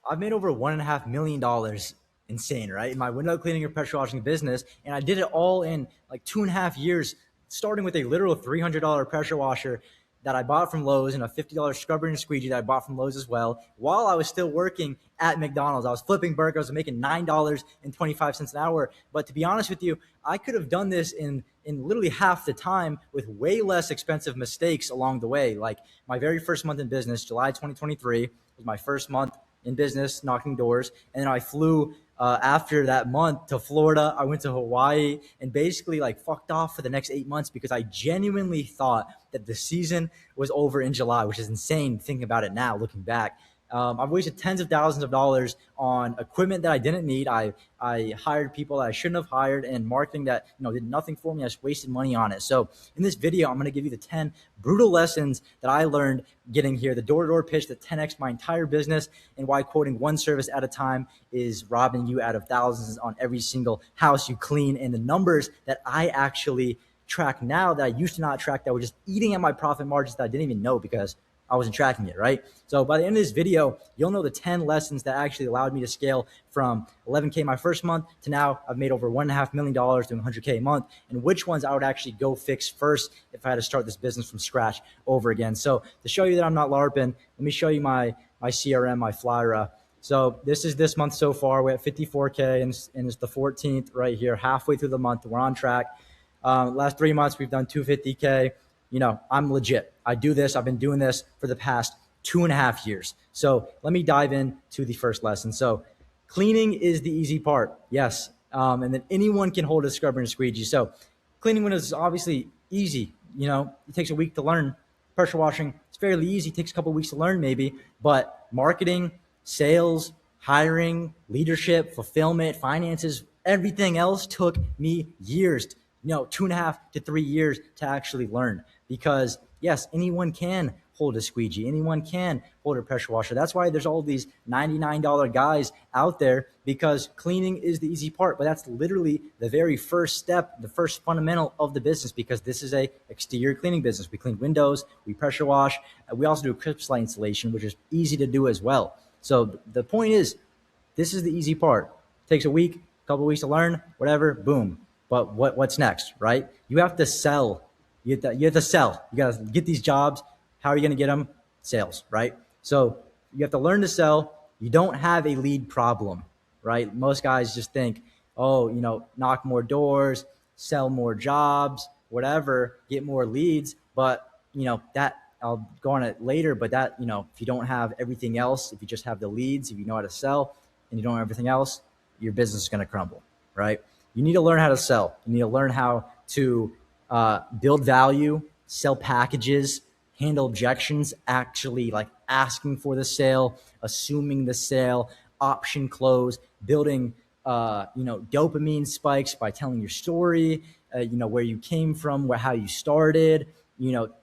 I've made over $1.5 million. Insane, right? In my window cleaning and pressure washing business. And I did it all in like 2.5 years, starting with a literal $300 pressure washer that I bought from Lowe's and a $50 scrubber and squeegee that I bought from Lowe's as well. While I was still working at McDonald's, I was flipping burgers, I was making $9.25 an hour. But to be honest with you, I could have done this in literally half the time with way less expensive mistakes along the way. Like my very first month in business, July 2023, was my first month in business, knocking doors. And then I flew after that month to Florida. I went to Hawaii and basically like fucked off for the next 8 months because I genuinely thought that the season was over in July, which is insane thinking about it now, looking back. I've wasted tens of thousands of dollars on equipment that I didn't need. I hired people that I shouldn't have hired, and marketing that did nothing for me. I just wasted money on it. So in this video, I'm going to give you the 10 brutal lessons that I learned getting here, the door-to-door pitch that 10x my entire business, and why quoting one service at a time is robbing you out of thousands on every single house you clean, and the numbers that I actually track now that I used to not track, that were just eating at my profit margins that I didn't even know because I wasn't tracking it, right? So by the end of this video, you'll know the 10 lessons that actually allowed me to scale from 11K my first month to now I've made over $1.5 million doing 100K a month, and which ones I would actually go fix first if I had to start this business from scratch over again. So to show you that I'm not LARPing, let me show you my CRM, my Flyra. So this is this month so far. We're at 54K and it's the 14th right here, halfway through the month. We're on track. Last 3 months, we've done 250K. I'm legit. I do this. I've been doing this for the past 2.5 years. So let me dive into the first lesson. So cleaning is the easy part. Yes. And then anyone can hold a scrubber and squeegee. So cleaning windows is obviously easy. It takes a week to learn. Pressure washing, it's fairly easy. It takes a couple of weeks to learn maybe. But marketing, sales, hiring, leadership, fulfillment, finances, everything else took me years, 2.5 to 3 years to actually learn. Because yes, anyone can hold a squeegee. Anyone can hold a pressure washer. That's why there's all these $99 guys out there, because cleaning is the easy part. But that's literally the very first step, the first fundamental of the business, because this is a exterior cleaning business. We clean windows, we pressure wash. We also do a crisp light installation, which is easy to do as well. So the point is, this is the easy part. It takes a week, a couple of weeks to learn, whatever, boom. But what's next, right? You have to sell. You have to sell. You got to get these jobs. How are you going to get them? Sales, right? So you have to learn to sell. You don't have a lead problem, right? Most guys just think, oh, knock more doors, sell more jobs, whatever, get more leads. But, that I'll go on it later. But that, if you don't have everything else, if you just have the leads, if you know how to sell and you don't have everything else, your business is going to crumble, right? You need to learn how to sell. You need to learn how to build value, sell packages, handle objections, actually like asking for the sale, assuming the sale, option close, building, dopamine spikes by telling your story, where you came from, how you started,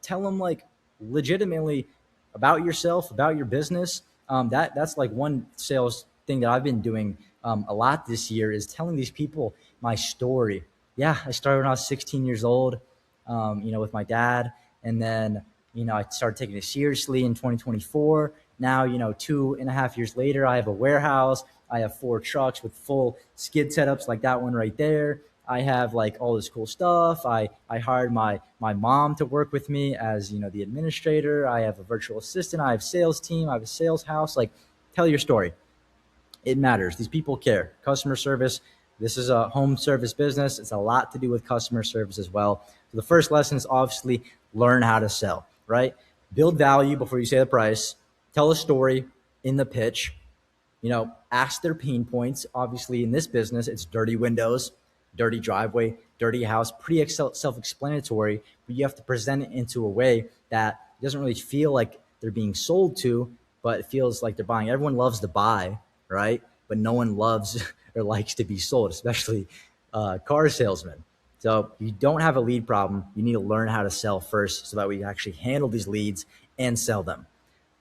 tell them like legitimately about yourself, about your business. That's like one sales thing that I've been doing a lot this year, is telling these people my story. Yeah, I started when I was 16 years old, with my dad. And then, I started taking it seriously in 2024. Now, 2.5 years later, I have a warehouse. I have 4 trucks with full skid setups like that one right there. I have like all this cool stuff. I hired my mom to work with me as, the administrator. I have a virtual assistant. I have a sales team. I have a sales house. Like, tell your story. It matters. These people care. Customer service. This is a home service business. It's a lot to do with customer service as well. So the first lesson is obviously learn how to sell, right? Build value before you say the price. Tell a story in the pitch. Ask their pain points. Obviously, in this business, it's dirty windows, dirty driveway, dirty house. Pretty self-explanatory, but you have to present it into a way that doesn't really feel like they're being sold to, but it feels like they're buying. Everyone loves to buy, right? But no one loves or likes to be sold, especially car salesmen. So you don't have a lead problem. You need to learn how to sell first so that we actually handle these leads and sell them.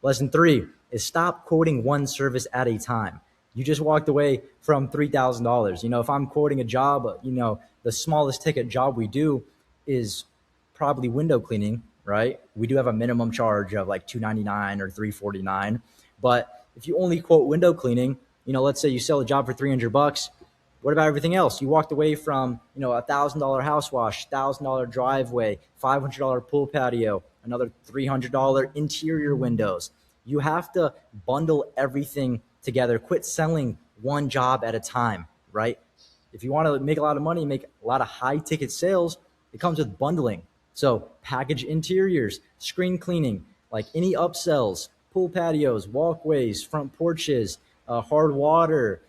Lesson 3 is stop quoting one service at a time. You just walked away from $3,000. If I'm quoting a job, the smallest ticket job we do is probably window cleaning, right? We do have a minimum charge of like $299 or $349. But if you only quote window cleaning, let's say you sell a job for $300. What about everything else? You walked away from, $1,000 house wash, $1,000 driveway, $500 pool patio, another $300 interior windows. You have to bundle everything together. Quit selling one job at a time, right? If you want to make a lot of money, make a lot of high ticket sales, it comes with bundling. So package interiors, screen cleaning, like any upsells, pool patios, walkways, front porches, hard water,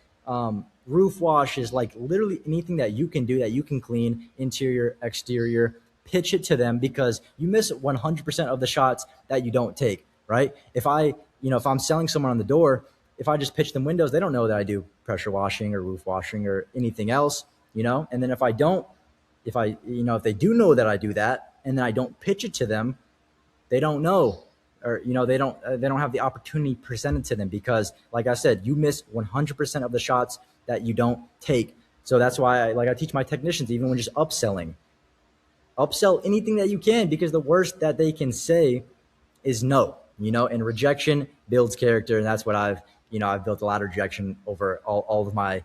roof washes, like literally anything that you can do that you can clean, interior, exterior, pitch it to them, because you miss 100% of the shots that you don't take, right? If I'm selling someone on the door, if I just pitch them windows, they don't know that I do pressure washing or roof washing or anything else, and then if they do know that I do that and then I don't pitch it to them, they don't know, or they don't have the opportunity presented to them, because like I said, you miss 100% of the shots that you don't take. So that's why I teach my technicians, even when just upselling, upsell anything that you can, because the worst that they can say is no, and rejection builds character. And that's what I've built a lot of rejection over all of my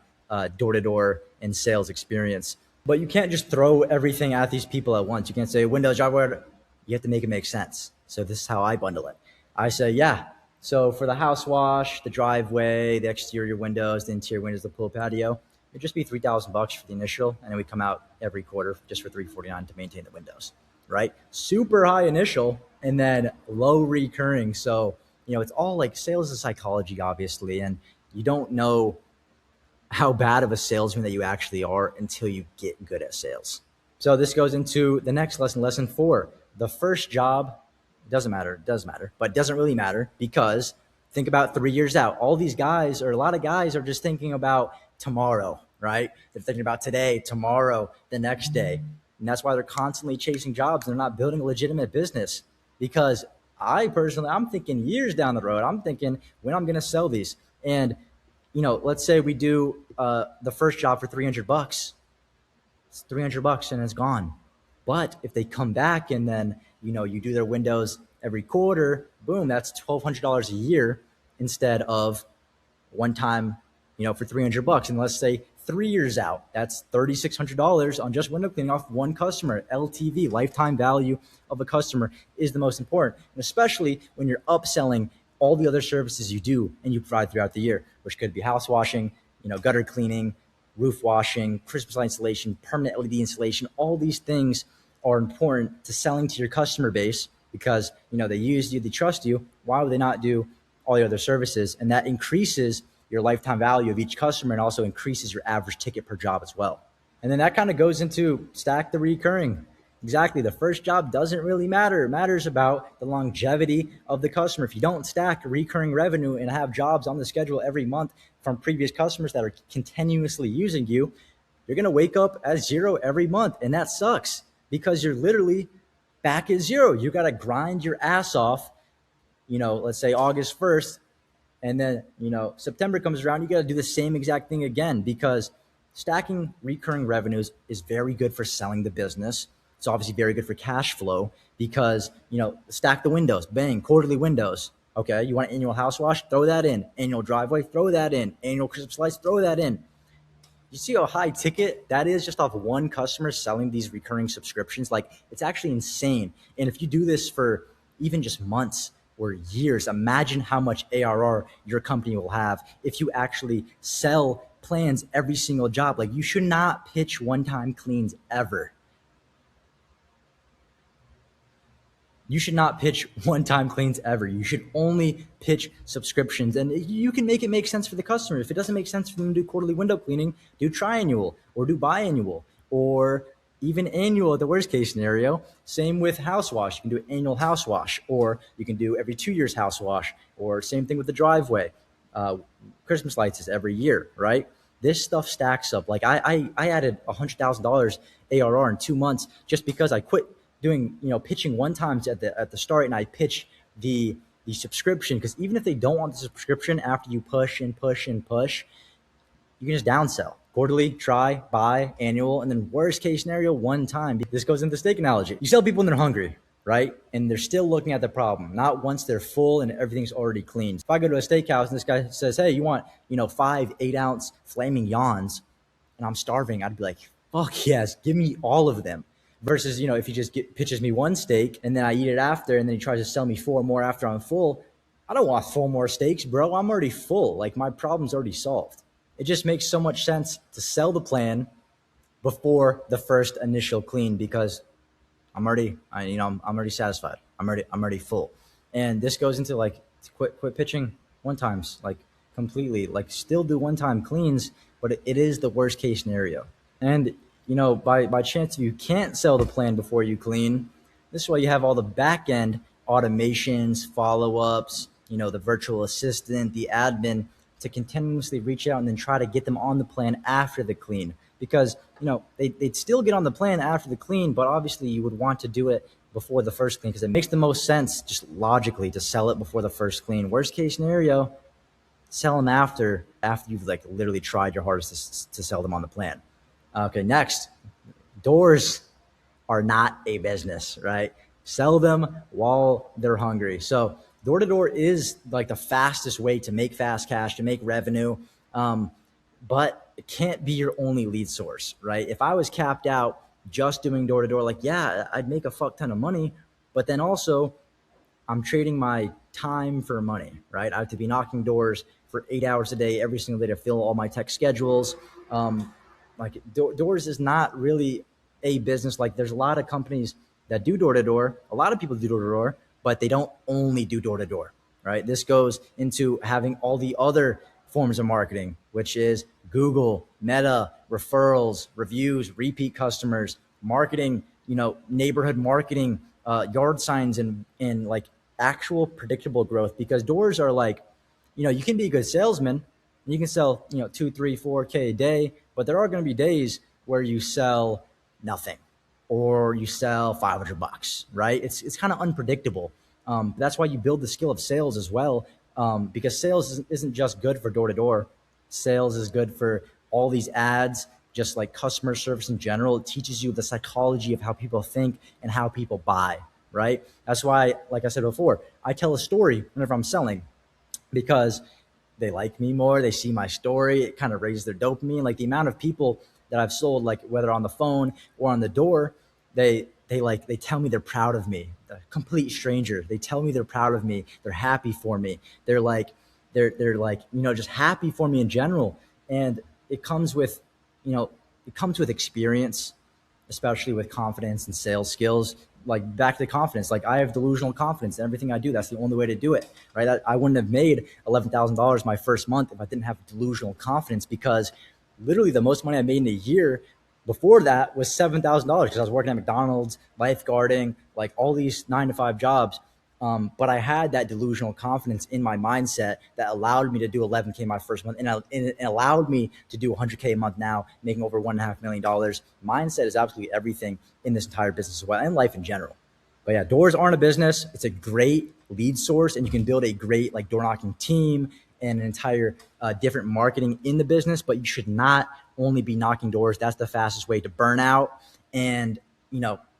door-to-door and sales experience. But you can't just throw everything at these people at once. You can't say Windows, Java. You have to make it make sense. So this is how I bundle it. I say, yeah, so for the house wash, the driveway, the exterior windows, the interior windows, the pool patio, it'd just be $3,000 for the initial, and then we come out every quarter just for $349 to maintain the windows, right? Super high initial and then low recurring. So, it's all like sales is psychology, obviously, and you don't know how bad of a salesman that you actually are until you get good at sales. So this goes into the next lesson, lesson 4. The first job doesn't matter. It does matter, but it doesn't really matter, because think about 3 years out. All these guys, or a lot of guys, are just thinking about tomorrow, right? They're thinking about today, tomorrow, the next day. And that's why they're constantly chasing jobs. They're not building a legitimate business, because I'm thinking years down the road. I'm thinking when I'm going to sell these. And, let's say we do the first job for $300. It's $300 and it's gone. But if they come back and then, you do their windows every quarter, boom, that's $1,200 a year instead of one time, for $300. And let's say 3 years out, that's $3,600 on just window cleaning off one customer. LTV, lifetime value of a customer, is the most important. And especially when you're upselling all the other services you do and you provide throughout the year, which could be house washing, gutter cleaning, roof washing, Christmas light installation, permanent LED installation. All these things are important to selling to your customer base, because, they use you, they trust you. Why would they not do all the other services? And that increases your lifetime value of each customer, and also increases your average ticket per job as well. And then that kind of goes into stack the recurring. Exactly. The first job doesn't really matter. It matters about the longevity of the customer. If you don't stack recurring revenue and have jobs on the schedule every month from previous customers that are continuously using you, you're going to wake up at 0 every month. And that sucks, because you're literally back at 0. You got to grind your ass off, let's say August 1st. And then, September comes around, you got to do the same exact thing again, because stacking recurring revenues is very good for selling the business. It's obviously very good for cash flow, because, stack the windows, bang, quarterly windows. Okay, you want annual house wash? Throw that in. Annual driveway? Throw that in. Annual Christmas lights? Throw that in. You see how high ticket that is just off one customer selling these recurring subscriptions? Like, it's actually insane. And if you do this for even just months or years, imagine how much ARR your company will have if you actually sell plans every single job. Like, you should not pitch one-time cleans ever. You should not pitch one-time cleans ever. You should only pitch subscriptions, and you can make it make sense for the customer. If it doesn't make sense for them to do quarterly window cleaning, do triannual or do biannual, or even annual at the worst case scenario. Same with house wash. You can do annual house wash, or you can do every 2 years house wash, or same thing with the driveway. Christmas lights is every year, right? This stuff stacks up. Like I added $100,000 ARR in 2 months just because I quit doing, pitching one times at the start, and I pitch the subscription, because even if they don't want the subscription, after you push and push and push, you can just downsell. Quarterly, try, buy, annual, and then worst case scenario, one time. This goes into the steak analogy. You sell people when they're hungry. right? And they're still looking at the problem, not once they're full and everything's already clean. If I go to a steakhouse and this guy says, hey, you want, 5 8-ounce flaming yawns, and I'm starving, I'd be like, fuck yes, give me all of them. Versus, if he just pitches me one steak and then I eat it after, and then he tries to sell me 4 more after I'm full, I don't want 4 more steaks, bro. I'm already full. Like, my problem's already solved. It just makes so much sense to sell the plan before the first initial clean, because I'm already satisfied. I'm already full. And this goes into like quit pitching one times, like completely, like still do one time cleans, but it is the worst case scenario. And by chance, if you can't sell the plan before you clean, this is why you have all the back end automations, follow ups, the virtual assistant, the admin, to continuously reach out and then try to get them on the plan after the clean. Because they'd still get on the plan after the clean, but obviously you would want to do it before the first clean, because it makes the most sense just logically to sell it before the first clean. Worst case scenario, sell them after you've like literally tried your hardest to sell them on the plan. Okay, next, doors are not a business, right? Sell them while they're hungry. So door to door is like the fastest way to make fast cash, to make revenue. But it can't be your only lead source, right? If I was capped out just doing door to door, like, yeah, I'd make a fuck ton of money, but then also I'm trading my time for money, right? I have to be knocking doors for 8 hours a day, every single day, to fill all my tech schedules. Doors is not really a business. Like, there's a lot of companies that do door to door. A lot of people do door to door, but they don't only do door to door, right? This goes into having all the other forms of marketing, which is Google, Meta, referrals, reviews, repeat customers, marketing, neighborhood marketing, yard signs, and like actual predictable growth. Because doors are like, you can be a good salesman and you can sell, 2, 3, 4K a day, but there are going to be days where you sell nothing or you sell $500, right? It's kind of unpredictable. That's why you build the skill of sales as well. Because sales isn't just good for door to door. Sales is good for all these ads, just like customer service in general. It teaches you the psychology of how people think and how people buy, right? That's why, like I said before, I tell a story whenever I'm selling, because they like me more. They see my story. It kind of raises their dopamine. Like, the amount of people that I've sold, like whether on the phone or on the door, they tell me they're proud of me. A complete stranger, they tell me they're proud of me. They're happy for me. They're like just happy for me in general. And it comes with experience, especially with confidence and sales skills. Like, back to the confidence, like, I have delusional confidence in everything I do. That's the only way to do it, right? I wouldn't have made $11,000 my first month if I didn't have delusional confidence, because literally the most money I made in a year before that was $7,000, because I was working at McDonald's, lifeguarding, like all these 9-to-5 jobs. But I had that delusional confidence in my mindset that allowed me to do 11K my first month, and it allowed me to do 100K a month now, making over $1.5 million. Mindset is absolutely everything in this entire business as well, and life in general. But yeah, doors aren't a business. It's a great lead source, and you can build a great like door knocking team and an entire different marketing in the business. But you should not only be knocking doors. That's the fastest way to burn out and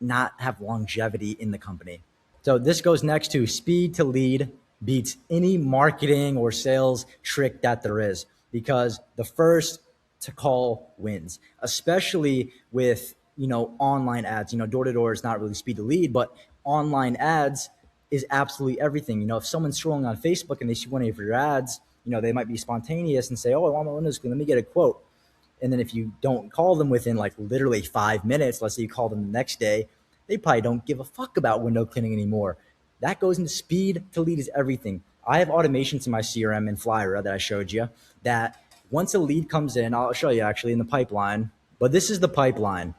not have longevity in the company. So this goes next to speed to lead beats any marketing or sales trick that there is, because the first to call wins, especially with, online ads. Door to door is not really speed to lead, but online ads is absolutely everything. If someone's scrolling on Facebook and they see one of your ads, they might be spontaneous and say, oh, I want my windows clean. Let me get a quote. And then if you don't call them within like literally 5 minutes, let's say you call them the next day, they probably don't give a fuck about window cleaning anymore. That goes into speed to lead is everything. I have automations in my CRM and Flyer that I showed you that once a lead comes in, I'll show you actually in the pipeline, but this is the pipeline.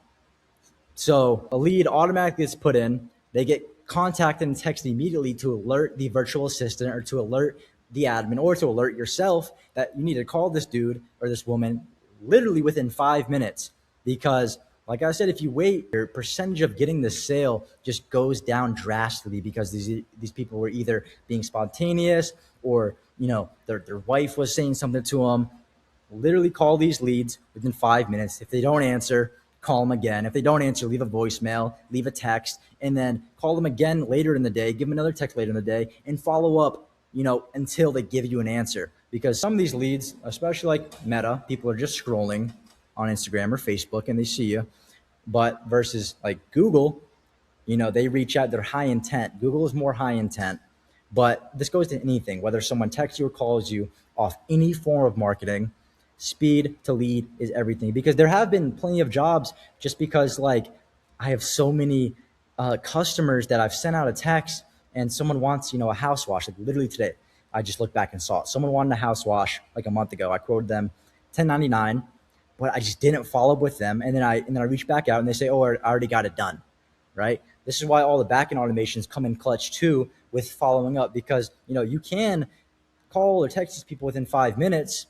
So a lead automatically gets put in. They get contacted and texted immediately to alert the virtual assistant or to alert the admin or to alert yourself that you need to call this dude or this woman literally within 5 minutes. Because like I said, if you wait, your percentage of getting the sale just goes down drastically, because these people were either being spontaneous or, their wife was saying something to them. Literally call these leads within 5 minutes. If they don't answer, call them again. If they don't answer, leave a voicemail, leave a text, and then call them again later in the day, give them another text later in the day, and follow up, until they give you an answer. Because some of these leads, especially like Meta, people are just scrolling on Instagram or Facebook and they see you. But versus like Google, they reach out, they're high intent. Google is more high intent. But this goes to anything, whether someone texts you or calls you off any form of marketing, speed to lead is everything. Because there have been plenty of jobs just because like I have so many customers that I've sent out a text and someone wants, a house wash. Like literally today, I just looked back and saw it. Someone wanted a house wash like a month ago. I quoted them $10.99, but I just didn't follow up with them. And then I reached back out and they say, oh, I already got it done, right? This is why all the backend automations come in clutch too with following up, because you can call or text these people within 5 minutes,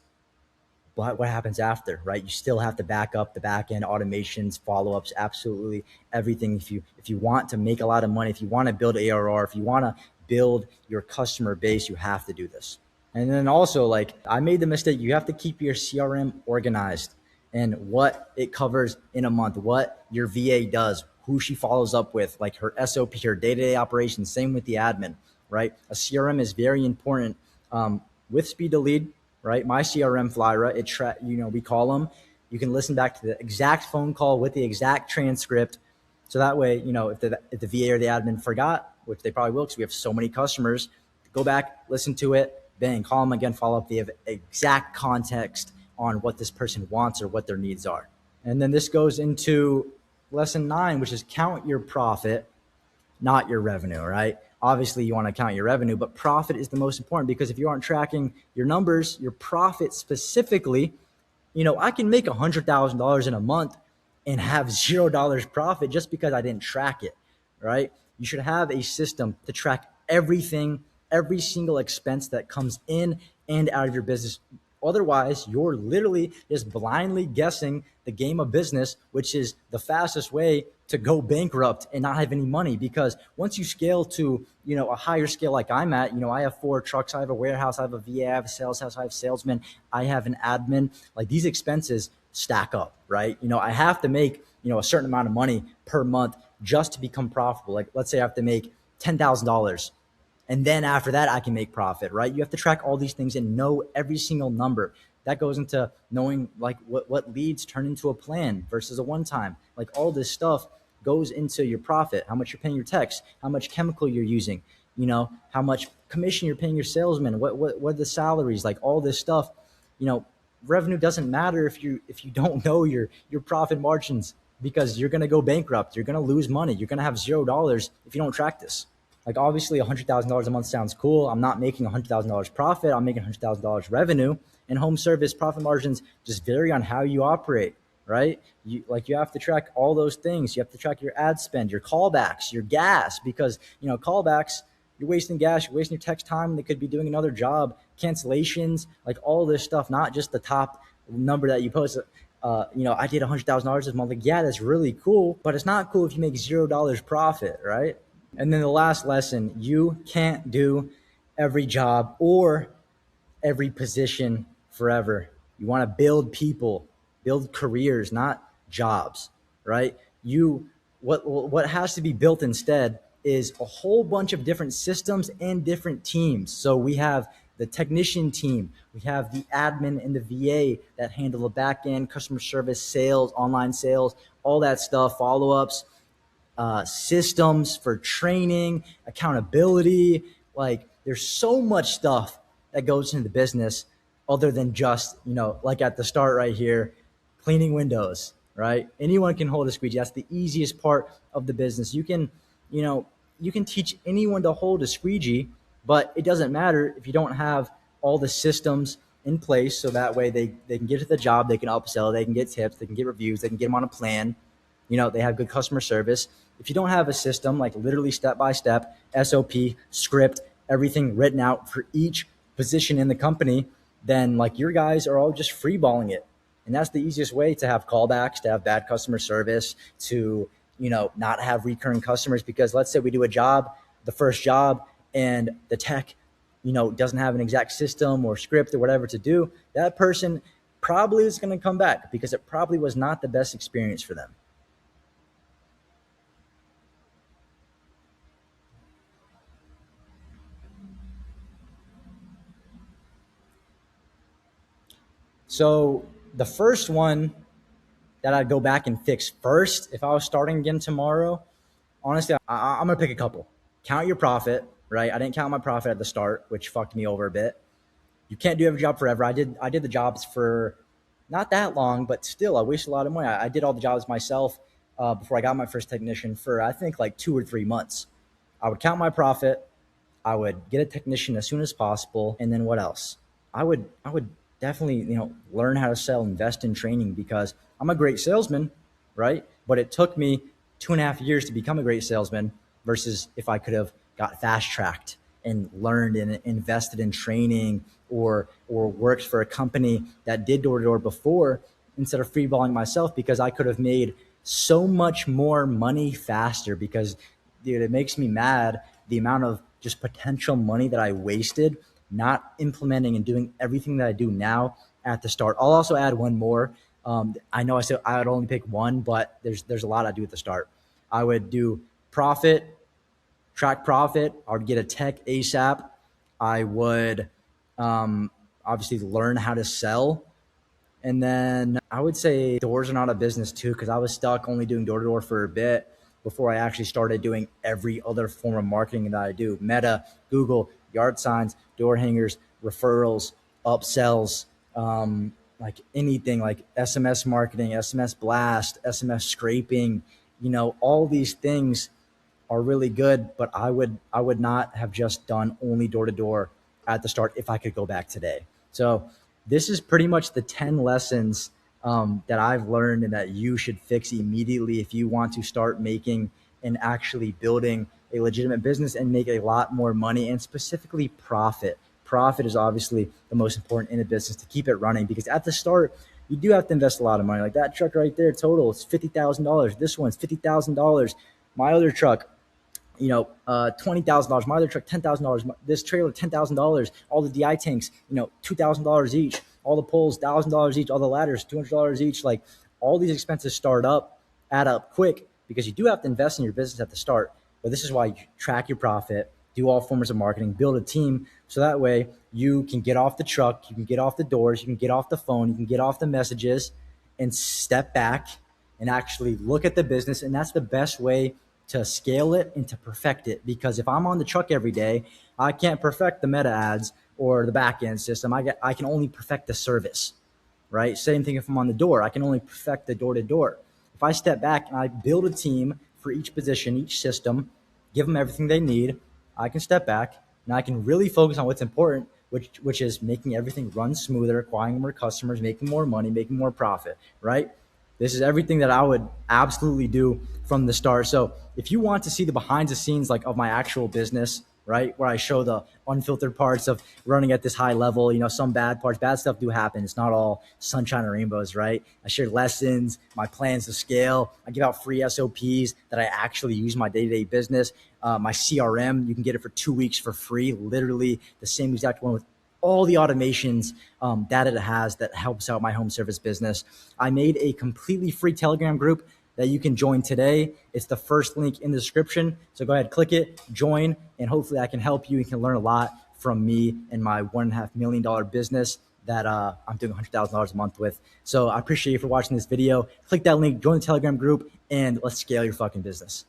but what happens after, right? You still have to back up the backend automations, follow-ups, absolutely everything. If you want to make a lot of money, if you want to build ARR, if you want to build your customer base, you have to do this. And then also, like I made the mistake, you have to keep your CRM organized and what it covers in a month, what your VA does, who she follows up with, like her SOP, her day-to-day operations. Same with the admin, right? A CRM is very important with speed to lead, right? My CRM, Flyra, we call them. You can listen back to the exact phone call with the exact transcript. So that way, if the VA or the admin forgot, which they probably will because we have so many customers, go back, listen to it, bang, call them again, follow up. They have exact context on what this person wants or what their needs are. And then this goes into lesson 9, which is count your profit, not your revenue, right? Obviously you want to count your revenue, but profit is the most important, because if you aren't tracking your numbers, your profit specifically, I can make $100,000 in a month and have $0 profit just because I didn't track it, right? You should have a system to track everything, every single expense that comes in and out of your business. Otherwise, you're literally just blindly guessing the game of business, which is the fastest way to go bankrupt and not have any money. Because once you scale to, a higher scale like I'm at, I have 4 trucks, I have a warehouse, I have a VA, I have a sales house, I have salesmen, I have an admin. Like these expenses stack up, right? I have to make, a certain amount of money per month just to become profitable. Like let's say I have to make $10,000. And then after that, I can make profit, right? You have to track all these things and know every single number. That goes into knowing like what leads turn into a plan versus a one-time. Like all this stuff goes into your profit, how much you're paying your techs, how much chemical you're using, how much commission you're paying your salesmen, what are the salaries, like all this stuff. Revenue doesn't matter if you don't know your profit margins, because you're going to go bankrupt. You're going to lose money. You're going to have $0 if you don't track this. Like obviously $100,000 a month sounds cool. I'm not making $100,000 profit. I'm making $100,000 revenue. And home service profit margins just vary on how you operate, right? You have to track all those things. You have to track your ad spend, your callbacks, your gas, because callbacks, you're wasting gas, you're wasting your text time. They could be doing another job, cancellations, like all this stuff, not just the top number that you post. I did $100,000 this month. Like, yeah, that's really cool, but it's not cool if you make $0 profit, right? And then the last lesson, you can't do every job or every position forever. You want to build people, build careers, not jobs, right? What has to be built instead is a whole bunch of different systems and different teams. So we have the technician team, we have the admin and the VA that handle the back end, customer service, sales, online sales, all that stuff, follow-ups, systems for training, accountability. Like there's so much stuff that goes into the business other than just, like at the start right here, cleaning windows, right? Anyone can hold a squeegee. That's the easiest part of the business. You can teach anyone to hold a squeegee, but it doesn't matter if you don't have all the systems in place. So that way they can get to the job, they can upsell, they can get tips, they can get reviews, they can get them on a plan. They have good customer service. If you don't have a system, like literally step-by-step, SOP, script, everything written out for each position in the company, then like your guys are all just freeballing it. And that's the easiest way to have callbacks, to have bad customer service, to, not have recurring customers. Because let's say we do a job, the first job, and the tech, doesn't have an exact system or script or whatever to do, that person probably is going to come back because it probably was not the best experience for them. So the first one that I'd go back and fix first, if I was starting again tomorrow, honestly, I'm gonna pick a couple. Count your profit, right? I didn't count my profit at the start, which fucked me over a bit. You can't do every job forever. I did the jobs for not that long, but still, I wasted a lot of money. I did all the jobs myself before I got my first technician for I think like 2 or 3 months. I would count my profit. I would get a technician as soon as possible, and then what else? I would definitely learn how to sell, invest in training because I'm a great salesman, right? But it took me 2.5 years to become a great salesman versus if I could have got fast tracked and learned and invested in training or worked for a company that did door to door before instead of freeballing myself because I could have made so much more money faster because dude, it makes me mad the amount of just potential money that I wasted not implementing and doing everything that I do now at the start. I'll also add one more. I know I said I would only pick one, but there's a lot I do at the start. I would do profit, track profit. I would get a tech ASAP. I would obviously learn how to sell. And then I would say doors are not a business too, because I was stuck only doing door to door for a bit before I actually started doing every other form of marketing that I do. Meta, Google, yard signs, door hangers, referrals, upsells, like anything like SMS marketing, SMS blast, SMS scraping, all these things are really good, but I would not have just done only door to door at the start if I could go back today. So this is pretty much the 10 lessons that I've learned and that you should fix immediately if you want to start making and actually building a legitimate business and make a lot more money and specifically profit. Profit is obviously the most important in a business to keep it running because at the start, you do have to invest a lot of money. Like that truck right there, total, it's $50,000. This one's $50,000. My other truck, $20,000. My other truck, $10,000. This trailer, $10,000. All the DI tanks, $2,000 each. All the poles, $1,000 each. All the ladders, $200 each. Like all these expenses add up quick because you do have to invest in your business at the start. But this is why you track your profit, do all forms of marketing, build a team, so that way you can get off the truck, you can get off the doors, you can get off the phone, you can get off the messages, and step back and actually look at the business. And that's the best way to scale it and to perfect it. Because if I'm on the truck every day, I can't perfect the meta ads or the back end system. I can only perfect the service, right? Same thing if I'm on the door, I can only perfect the door to door. If I step back and I build a team for each position, each system, give them everything they need, I can step back and I can really focus on what's important, which is making everything run smoother, acquiring more customers, making more money, making more profit, right? This is everything that I would absolutely do from the start. So if you want to see the behind the scenes like of my actual business, right, where I show the unfiltered parts of running at this high level, some bad parts, bad stuff do happen. It's not all sunshine and rainbows, right? I share lessons, my plans to scale. I give out free SOPs that I actually use in my day-to-day business. My CRM, you can get it for 2 weeks for free, literally the same exact one with all the automations that it has that helps out my home service business. I made a completely free Telegram group that you can join today. It's the first link in the description. So go ahead, click it, join, and hopefully I can help you. You can learn a lot from me and my $1.5 million business that I'm doing $100,000 a month with. So I appreciate you for watching this video. Click that link, join the Telegram group, and let's scale your fucking business.